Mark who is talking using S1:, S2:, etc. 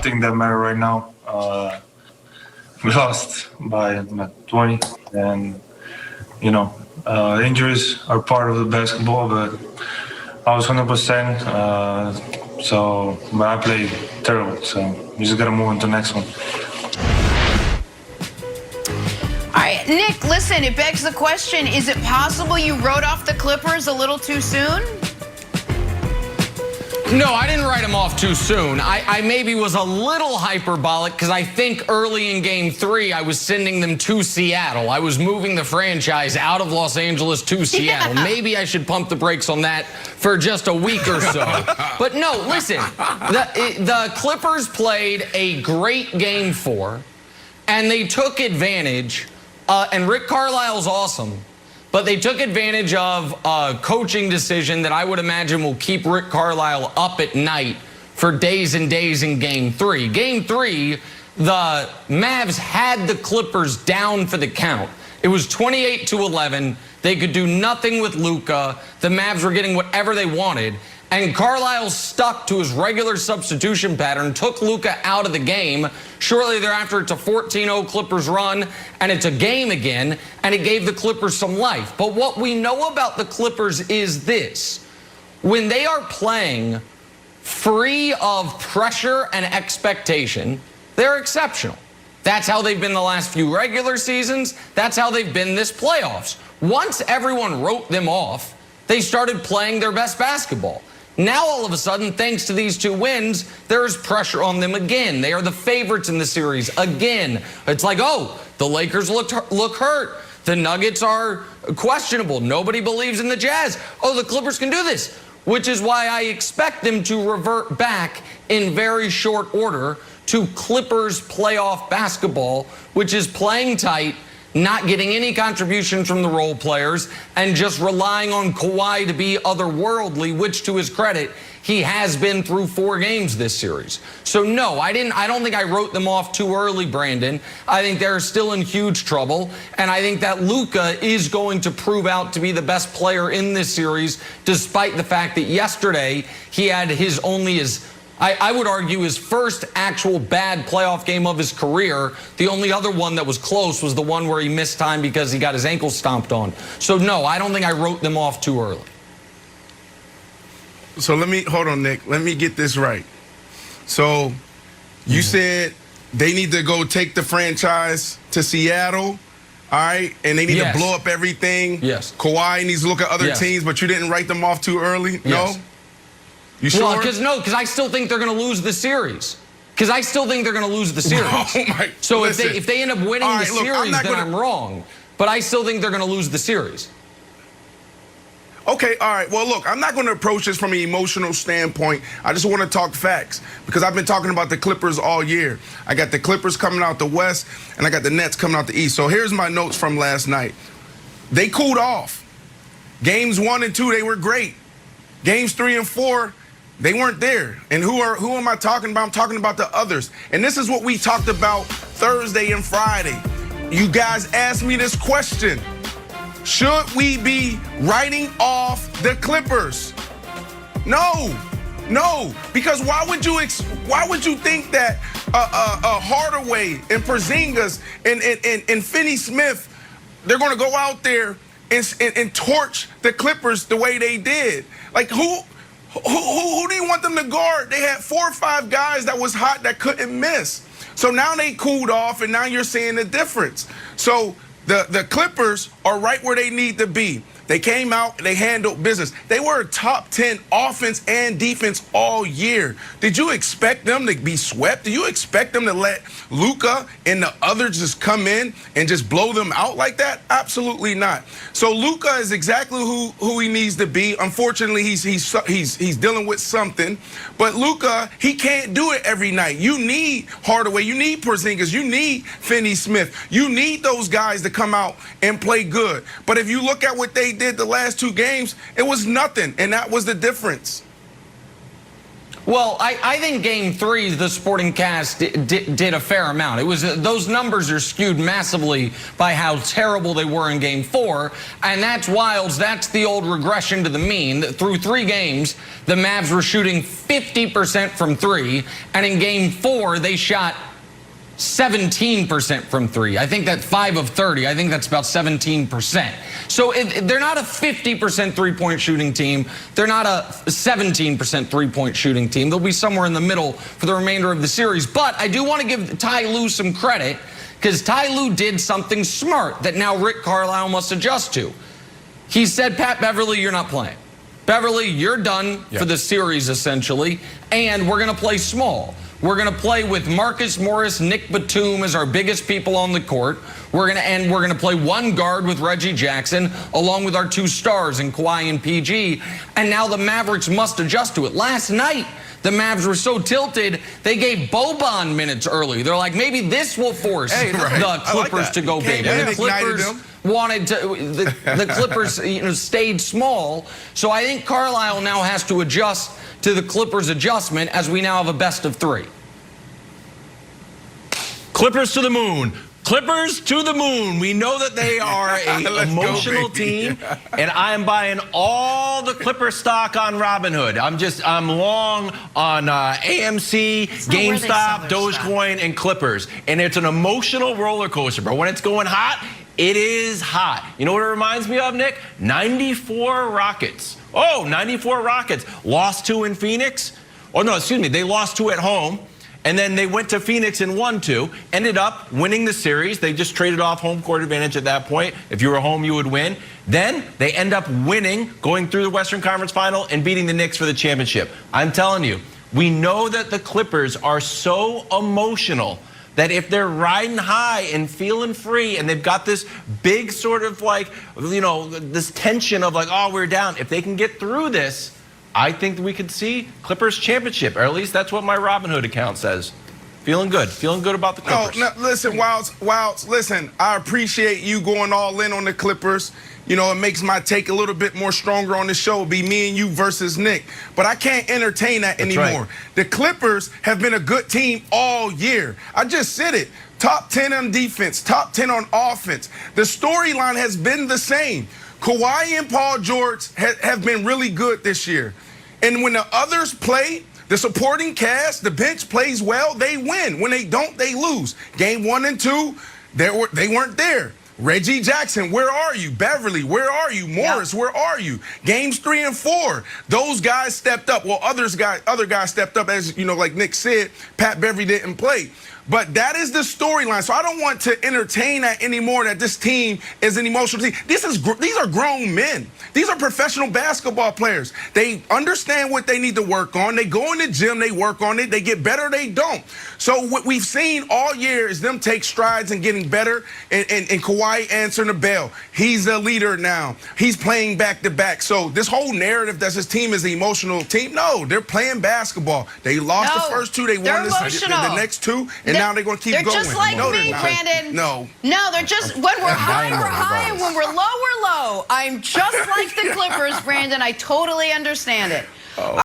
S1: thing that matters right now. We lost by 20, and injuries are part of the basketball. But I was 100%. But I played terrible. So we just gotta move on to the next one.
S2: All right, Nick, listen, it begs the question, is it possible you wrote off the Clippers a little too soon?
S3: No, I didn't write them off too soon. I maybe was a little hyperbolic because I think early in Game 3, I was sending them to Seattle. I was moving the franchise out of Los Angeles to Seattle. Yeah. Maybe I should pump the brakes on that for just a week or so. But no, listen, the Clippers played a great Game 4, and they took advantage, and Rick Carlisle's awesome. But they took advantage of a coaching decision that I would imagine will keep Rick Carlisle up at night for days and days in Game 3. Game 3, the Mavs had the Clippers down for the count. It was 28-11. They could do nothing with Luka. The Mavs were getting whatever they wanted. And Carlisle stuck to his regular substitution pattern, took Luka out of the game. Shortly thereafter, it's a 14-0 Clippers run, and it's a game again, and it gave the Clippers some life. But what we know about the Clippers is this. When they are playing free of pressure and expectation, they're exceptional. That's how they've been the last few regular seasons. That's how they've been this playoffs. Once everyone wrote them off, they started playing their best basketball. Now, all of a sudden, thanks to these 2 wins, there is pressure on them again. They are the favorites in the series again. It's like, oh, the Lakers look hurt. The Nuggets are questionable. Nobody believes in the Jazz. Oh, the Clippers can do this, which is why I expect them to revert back in very short order to Clippers playoff basketball, which is playing tight, not getting any contributions from the role players, and just relying on Kawhi to be otherworldly, which, to his credit, he has been through 4 games this series. So no, I don't think I wrote them off too early, Brandon. I think they're still in huge trouble, and I think that Luka is going to prove out to be the best player in this series, despite the fact that yesterday he had I would argue his first actual bad playoff game of his career. The only other one that was close was the one where he missed time because he got his ankle stomped on. So no, I don't think I wrote them off too early.
S4: So hold on, Nick. Let me get this right. So you said they need to go take the franchise to Seattle, all right? And they need to blow up everything.
S3: Yes.
S4: Kawhi needs to look at other teams, but you didn't write them off too early?
S3: Yes.
S4: No? You sure?
S3: Well, because I still think they're going to lose the series. So listen, if they end up winning the series, then I'm wrong. But I still think they're going to lose the series.
S4: Okay, all right. Well, look, I'm not going to approach this from an emotional standpoint. I just want to talk facts because I've been talking about the Clippers all year. I got the Clippers coming out the West, and I got the Nets coming out the East. So here's my notes from last night. They cooled off. Games 1 and 2, they were great. Games 3 and 4, they weren't there. And who am I talking about? I'm talking about the others. And this is what we talked about Thursday and Friday. You guys asked me this question. Should we be writing off the Clippers? No, because why would you think that Hardaway and Porzingis and Finney-Smith, they're going to go out there and torch the Clippers the way they did? Like who do you want them to guard? They had 4 or 5 guys that was hot that couldn't miss. So now they cooled off, and now you're seeing the difference. So the Clippers are right where they need to be. They came out, they handled business. They were a top 10 offense and defense all year. Did you expect them to be swept? Do you expect them to let Luka and the others just come in and just blow them out like that? Absolutely not. So Luka is exactly who he needs to be. Unfortunately, he's dealing with something. But Luka, he can't do it every night. You need Hardaway, you need Porzingis, you need Finney-Smith. You need those guys to come out and play good. But if you look at what they did the last 2 games, it was nothing, and that was the difference.
S3: Well, I think Game 3, the Sporting Cast did a fair amount. It was those numbers are skewed massively by how terrible they were in Game 4, and that's wild. That's the old regression to the mean. Through 3 games, the Mavs were shooting 50% from 3, and in Game 4, they shot 17% from 3. I think that's 5 of 30. I think that's about 17%. So they're not a 50% three-point shooting team. They're not a 17% three-point shooting team. They'll be somewhere in the middle for the remainder of the series. But I do want to give Ty Lue some credit, because Ty Lue did something smart that now Rick Carlisle must adjust to. He said, Pat Beverly, you're not playing. Beverly, you're done for the series, essentially, and we're going to play small. We're going to play with Marcus Morris, Nick Batum as our biggest people on the court. We're going to play one guard with Reggie Jackson, along with our 2 stars in Kawhi and PG. And now the Mavericks must adjust to it. Last night, the Mavs were so tilted, they gave Boban minutes early. They're like, maybe this will force the Clippers to go big. And the Clippers wanted to, the Clippers stayed small. So I think Carlisle now has to adjust to the Clippers' adjustment, as we now have a best of 3.
S5: Clippers to the moon. Clippers to the moon. We know that they are an emotional team, and I am buying all the Clipper stock on Robinhood. I'm long on AMC, GameStop, Dogecoin, and Clippers, and it's an emotional roller coaster. But when it's going hot, it is hot. You know what it reminds me of, Nick? 94 Rockets. Oh, 94 Rockets. Lost 2 in Phoenix. Oh, no, excuse me. They lost 2 at home. And then they went to Phoenix and won 2. Ended up winning the series. They just traded off home court advantage at that point. If you were home, you would win. Then they end up winning, going through the Western Conference Final and beating the Knicks for the championship. I'm telling you, we know that the Clippers are so emotional that if they're riding high and feeling free and they've got this big sort of like, this tension of like, oh, we're down. If they can get through this, I think we could see Clippers championship, or at least that's what my Robinhood account says. Feeling good about the Clippers.
S4: No, listen, Wilds, listen, I appreciate you going all in on the Clippers. You know, it makes my take a little bit more stronger on the show. It'll be me and you versus Nick. But I can't entertain that anymore. Right. The Clippers have been a good team all year. I just said it. Top 10 on defense, top 10 on offense. The storyline has been the same. Kawhi and Paul George have been really good this year. And when the others play, the supporting cast, the bench plays well, they win. When they don't, they lose. Game 1 and 2, they weren't there. Reggie Jackson, where are you? Beverly, where are you? Morris, where are you? Games 3 and 4, those guys stepped up. Well, other guys stepped up, as you know, like Nick said. Pat Beverly didn't play. But that is the storyline. So I don't want to entertain that anymore, that this team is an emotional team. These are grown men. These are professional basketball players. They understand what they need to work on. They go in the gym, they work on it, they get better, they don't. So what we've seen all year is them take strides and getting better, and Kawhi answering the bell. He's a leader now. He's playing back-to-back. So this whole narrative that this team is the emotional team, no, they're playing basketball. They lost the first 2, they won the next 2, and now they're going to keep going.
S2: They're just like me, Brandon.
S4: No,
S2: they're just, when we're high, we're high, and when we're low, we're low. I'm just like the Clippers, Brandon. I totally understand it.